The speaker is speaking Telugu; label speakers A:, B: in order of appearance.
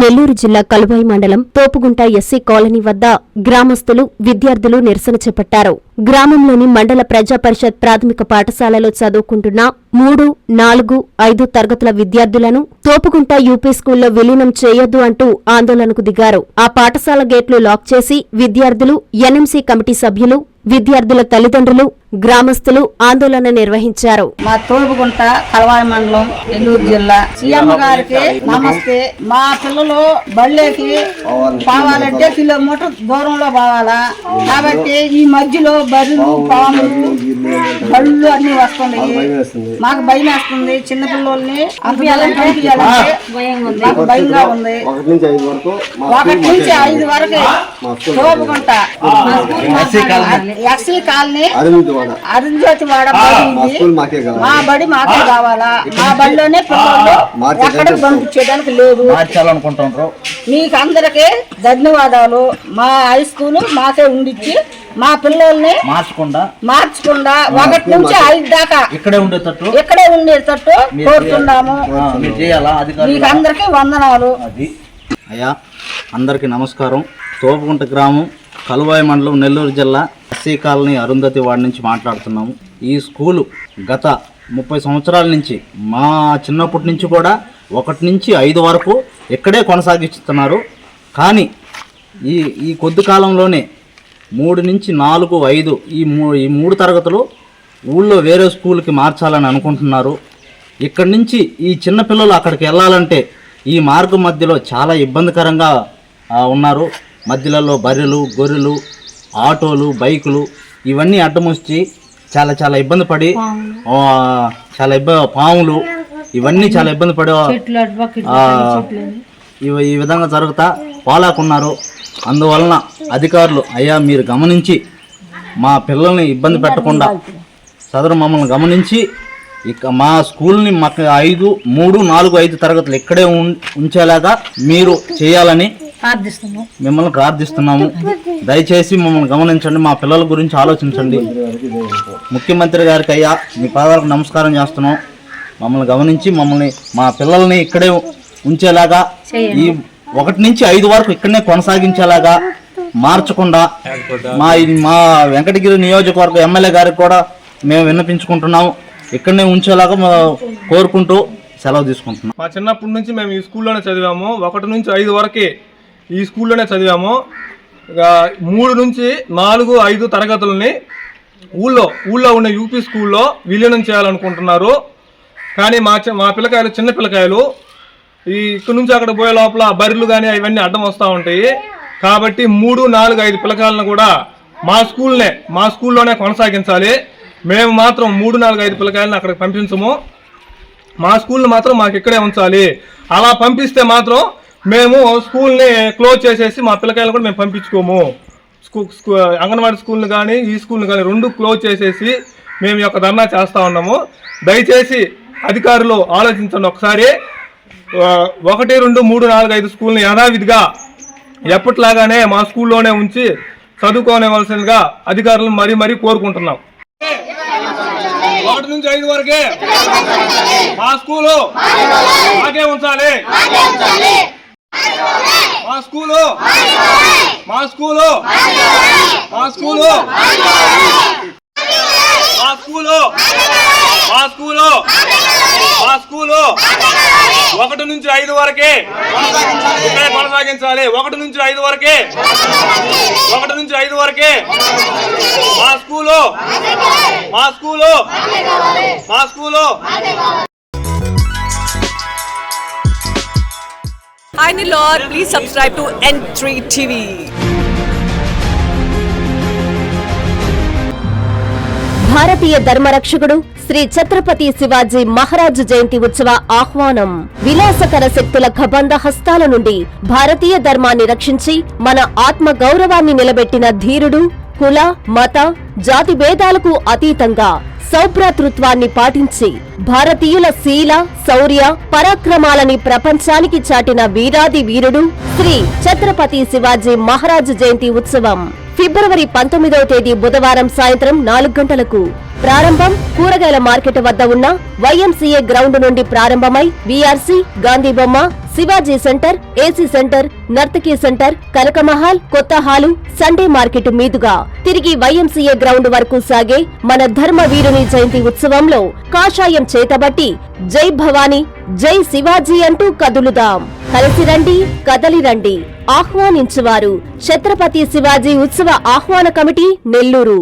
A: నెల్లూరు జిల్లా కలువాయి మండలం తోపుగుంట ఎస్సీ కాలనీ వద్ద గ్రామస్తులు విద్యార్థులు నిరసన చేపట్టారు. గ్రామంలోని మండల ప్రజా పరిషత్ ప్రాథమిక పాఠశాలలో చదువుకుంటున్న 3, 4, 5 తరగతుల విద్యార్థులను తోపుగుంట యూపీ స్కూల్లో విలీనం చేయొద్దు అంటూ ఆందోళనకు దిగారు. ఆ పాఠశాల గేట్లు లాక్ చేసి విద్యార్థులు, ఎన్ఎంసీ కమిటీ సభ్యులు, విద్యార్థుల తల్లిదండ్రులు, గ్రామస్తులు ఆందోళన నిర్వహించారు.
B: మా తోపుగుంట కలవాయి మండలం నెల్లూరు జిల్లా సీఎం గారికి నమస్తే. మా పిల్లలు బళ్ళేకి పోవాలంటే కిలోమీటర్ దూరంలో పోవాలా. కాబట్టి ఈ మధ్యలో బర్రెలు, పాములు, బళ్ళు అన్ని వస్తున్నాయి. మాకు భయం వేస్తుంది. చిన్న పిల్లల్ని పంపించాలంటే మాకు భయంగా ఉంది. 1 నుంచి 5 వరకు తోపుగుంట ఎస్సీ కాలనీ అరుంజ్యోతి వాడ మా బడి మాకే కావాలా. మా బడిలోనే పిల్లలు ఎక్కడికి పంపించేయడానికి లేదు. మీకు అందరికీ ధన్యవాదాలు. మా హై స్కూల్ మాకే ఉండిచ్చి మా పిల్లల్ని మార్చకుండా 1 నుంచి 5 దాకా ఇక్కడే ఉండేటట్టు కోరుతున్నాము. మీకు అందరికీ వందనాలు.
C: అయ్యా అందరికీ నమస్కారం. తోపుగుంట గ్రామం కలువాయి మండలం నెల్లూరు జిల్లా ఎస్సీ కాలనీ అరుంధతి వార్డు నుంచి మాట్లాడుతున్నాము. ఈ స్కూలు గత 30 సంవత్సరాల నుంచి మా చిన్నప్పటి నుంచి కూడా 1 నుంచి 5 వరకు ఇక్కడే కొనసాగిస్తున్నారు. కానీ ఈ కొద్ది కాలంలోనే 3 నుంచి 4, 5 ఈ 3 తరగతులు ఊళ్ళో వేరే స్కూల్కి మార్చాలని అనుకుంటున్నారు. ఇక్కడి నుంచి ఈ చిన్నపిల్లలు అక్కడికి వెళ్ళాలంటే ఈ మార్గం మధ్యలో చాలా ఇబ్బందికరంగా ఉన్నారు. మధ్యలలో బర్రెలు, గొర్రెలు, ఆటోలు, బైకులు ఇవన్నీ అడ్డమొచ్చి చాలా ఇబ్బంది పడి పాములు ఇవన్నీ చాలా ఇబ్బంది పడి ఈ విధంగా జరుగుతా పాలాకున్నారు. అందువలన అధికారులు అయ్యా మీరు గమనించి మా పిల్లల్ని ఇబ్బంది పెట్టకుండా సదరు మమ్మల్ని గమనించి ఇక మా స్కూల్ని మాకు 3, 4, 5 తరగతులు ఇక్కడే ఉంచేలాగా మీరు చేయాలని మిమ్మల్ని ప్రార్థిస్తున్నాము. దయచేసి మమ్మల్ని గమనించండి. మా పిల్లల గురించి ఆలోచించండి. ముఖ్యమంత్రి గారికి అయ్యా మీ పాదాలకు నమస్కారం చేస్తున్నాం. మమ్మల్ని గమనించి మా పిల్లల్ని ఇక్కడే ఉంచేలాగా ఈ 1 నుంచి 5 వరకు ఇక్కడనే కొనసాగించేలాగా మార్చకుండా మా వెంకటగిరి నియోజకవర్గ ఎమ్మెల్యే గారికి కూడా మేము విన్నపించుకుంటున్నాము. ఇక్కడనే ఉంచేలాగా కోరుకుంటూ సెలవు తీసుకుంటున్నాం.
D: మా చిన్నప్పటి నుంచి మేము ఈ స్కూల్లోనే చదివాము. 1 నుంచి 5 వరకే ఈ స్కూల్లోనే చదివాము. 3 నుంచి 4, 5 తరగతులని ఊళ్ళో ఉన్న యూపీ స్కూల్లో విలీనం చేయాలనుకుంటున్నారు. కానీ మా పిల్లకాయలు చిన్న పిల్లకాయలు ఇక్కడ నుంచి అక్కడ పోయే లోపల బర్రెలు కానీ అవన్నీ అడ్డం వస్తూ ఉంటాయి. కాబట్టి 3, 4, 5 పిల్లకాయలను కూడా మా స్కూల్లోనే కొనసాగించాలి. మేము మాత్రం 3, 4, 5 పిల్లకాయలను అక్కడికి పంపించము. మా స్కూల్ని మాత్రం మాకు ఇక్కడే ఉంచాలి. అలా పంపిస్తే మాత్రం మేము స్కూల్ని క్లోజ్ చేసేసి మా పిల్లకాయలు కూడా మేము పంపించుకోము. అంగన్వాడీ స్కూల్ని కానీ ఈ స్కూల్ని కానీ 2 క్లోజ్ చేసేసి మేము ఈ యొక్క ధర్నా చేస్తూ ఉన్నాము. దయచేసి అధికారులు ఆలోచించండి ఒకసారి. 1, 2, 3, 4, 5 స్కూల్ని యథావిధిగా ఎప్పటిలాగానే మా స్కూల్లోనే ఉంచి చదువుకోనివలసిందిగా అధికారులను మరీ కోరుకుంటున్నాం. 1 నుంచి 5 వరకే మా స్కూలు మాకే ఉంచాలి. మా స్కూలు మా 1 నుంచి 5 వరకే ఇక్కడే కొనసాగించాలి. 1 నుంచి 5 వరకే మా school.
E: Hi Nilor, please subscribe to N3 TV.
A: భారతీయ ధర్మరక్షకుడు శ్రీ ఛత్రపతి శివాజీ మహారాజ్ జయంతి ఉత్సవ ఆహ్వానం. విలాసకర శక్తుల కబంధ హస్తాల నుండి భారతీయ ధర్మాన్ని రక్షించి మన ఆత్మ గౌరవాన్ని నిలబెట్టిన ధీరుడు, కుల, మత, జాతి భేదాలకు అతీతంగా సౌభ్రాతృత్వాన్ని పాటించి భారతీయుల శీల, శౌర్య, పరాక్రమాలని ప్రపంచానికి చాటిన వీరాది వీరుడు శ్రీ ఛత్రపతి శివాజీ మహారాజ్ జయంతి ఉత్సవం ఫిబ్రవరి 19వ తేదీ బుధవారం సాయంత్రం 4 గంటలకు ప్రారంభం. కూరగాయల మార్కెట్ వద్ద ఉన్న YMCA గ్రౌండ్ నుండి ప్రారంభమై VRC, Gandhi Bomma, Shivaji centre, AC centre, Nartaki centre, Kanakamahal, కొత్త హాలు, సండే మార్కెట్ మీదుగా తిరిగి వైఎంసీఏ గ్రౌండ్ వరకు సాగే మన ధర్మవీరుని జయంతి ఉత్సవంలో కాషాయం చేతబట్టి జై భవానీ, జై శివాజీ అంటూ కదులుదాం. కలిసి రండి, కదలి రండి. ఆహ్వానించువారు ఛత్రపతి శివాజీ ఉత్సవ ఆహ్వాన కమిటీ, నెల్లూరు.